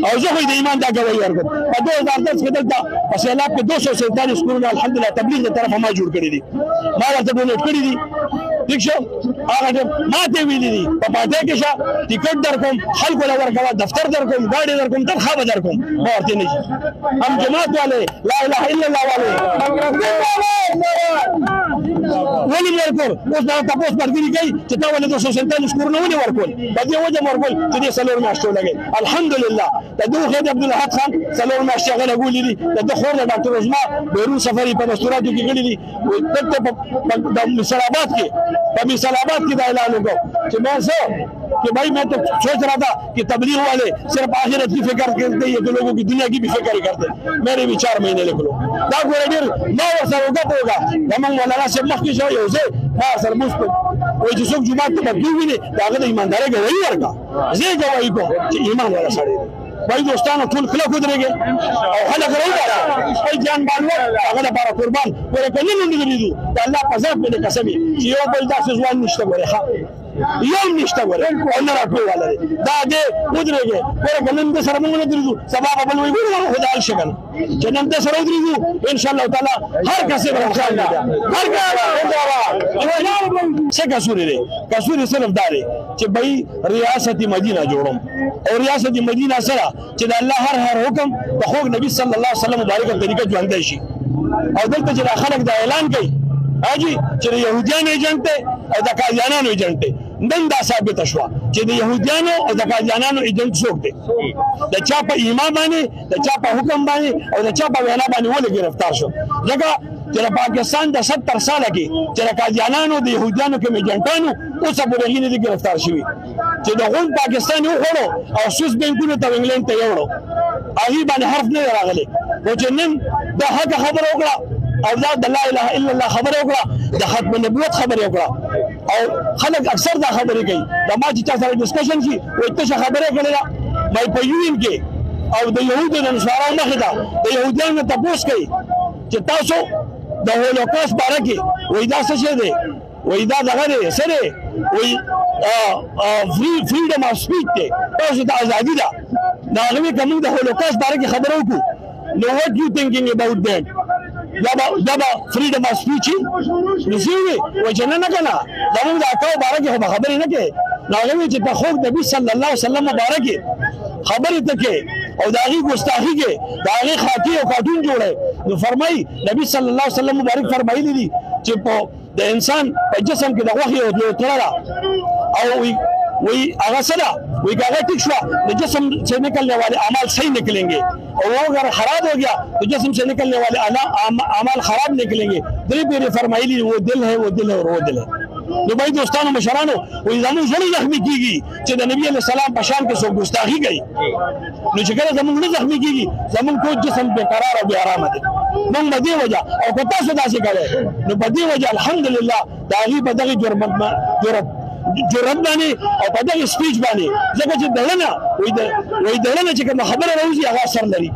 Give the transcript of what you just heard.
او زه خو د ایمان دا ګواهي ورکوم په 2010 کې دلته په سیلاب کې 247 کورونه الحمدلله تبلیغ د طرفه ما جوړ کړي دي ما ورته ډونیټ کړي دي ٹھیک شو هغه ماته ویلي دي په پاتې کې شه ټیکټ درکوم خلکو له ورکوه دفتر درکوم ګاډي درکوم تنخواه به درکوم ما ورته نه هم جماعت والے لا اله الا الله والے ولې ورکول اوس دا تاسو مرګري کوي چې تا ولې 247 کورونه ولې ورکول په دې وجه ورکول چې دې سلور میاشتو لګي الحمدلله د دوه خد عبد الحق خان سلور میاشتې غل غولې دي د خور د ډاکټر عثمان بیرون سفري په مستوراتو کې غلي دي دلته په مثال آباد کې دا اعلان وکړو چې ما سو कि भाई मैं तो सोच रहा था कि तबलीग वाले सिर्फ आखिरत की फिक्र करते हैं तो लोगों की दुनिया की भी फिक्र ही करते मेरे भी 4 महीने लिख लो दागो रेडियर ना असर होगा हम मौलाना से मख्की शो योसे ना असर मुस्को वो जो सब जुमात तो बदली हुई ने दागो ईमानदार के वही वर्गा जे गवाही को ईमान वाला साड़े भाई दोस्तान ټول کله کودريږي او خلک راوړل خپل جان باندې هغه لپاره قربان ورکړل نه دي د الله په ذات باندې قسم چې یو بل داسې ځوان نشته ګوره یو نشته ګوره او نه راټول والے دا دې کودريږي ورکړل نن د سره موږ نه درځو سبب بل وي ګوره خدای شکل چې نن د سره درځو ان شاء الله تعالی هر کس به ان شاء الله هر څه کسوري دي کسوري صرف داري چې بھائی ریاست مدینه جوړم او ریاست مدینه سره چې د الله هر حکم د خو نبی صلی الله علیه وسلم مبارک طریقه ژوند شي او دلته چې خلک دا اعلان کوي اجي چې يهوديان ایجنټ او د قاضیانو ایجنټ نن دا ثابت شو چې د يهوديانو او د قاضیانو ایجنټ څوک دي د چا په ایمان باندې د چا په حکم باندې او د چا په وینا باندې ولې گرفتار شو ځکه چې پاکستان د 70 سال کې چې قاضیانو د يهوديانو کې ایجنټانو اوس په دغه دي گرفتار شوی چې د غون پاکستان یو خورو او سوس بانکونو ته انګلند ته یوړو هغه باندې حرف نه راغلی او چې نن د حق خبر وکړه او دا د لا اله الا الله خبر وکړه د ختم نبوت خبر وکړه او خلک اکثر دا خبرې کوي دا ما چې سره ډسکشن شي او ته خبرې کړې مې په یوین کې او د يهودو د نصارا مخه دا د يهودانو ته پوښ کوي چې تاسو د هولوکاست باره کې وای دا څه شه دی وای دا دغه دی سره وای freedom of speech ته تاسو ته ازادي ده دا هغه کوم د هولوکاست باره کې خبرو کو نو what you thinking about that دا freedom of speech نسوي وجنه نه کنه زموږ د اکاو باره کې خبرې نه کوي نو هغه چې په خو نبی صلی الله علیه وسلم مبارک خبرې ته کوي او داغي ګستاخی کې داغي خاطی او کارټون جوړه نو فرمای نبی صلی الله علیه وسلم مبارک فرمایلی دي چې په د انسان په جسم کې د وحي او تړلا او وی هغه سره وی هغه ټیک شو د جسم سے نکلنے والے اعمال صحیح نکلیں گے اور وہ اگر خراب ہو گیا تو جسم سے نکلنے والے اعمال خراب نکلیں گے دری پیر فرمایلی وہ دل ہے اور وہ دل ہے نو بھائی دوستانو مشرانو وی زمو زړه زخمی کیږي چې د نبی علیہ السلام په شان کې څوک ګستاخی کوي نو چې کله زمو زړه زخمی کیږي زمو ټول جسم بے قرار او بے آرام دي نو بدی وجہ او پتا څه داسې کوي نو بدی وجہ الحمدلله داغي بدغه جرأت باندې او په دغه سپیچ باندې ځکه چې دلنه وای دلنه چې کوم خبره راوځي هغه اثر لري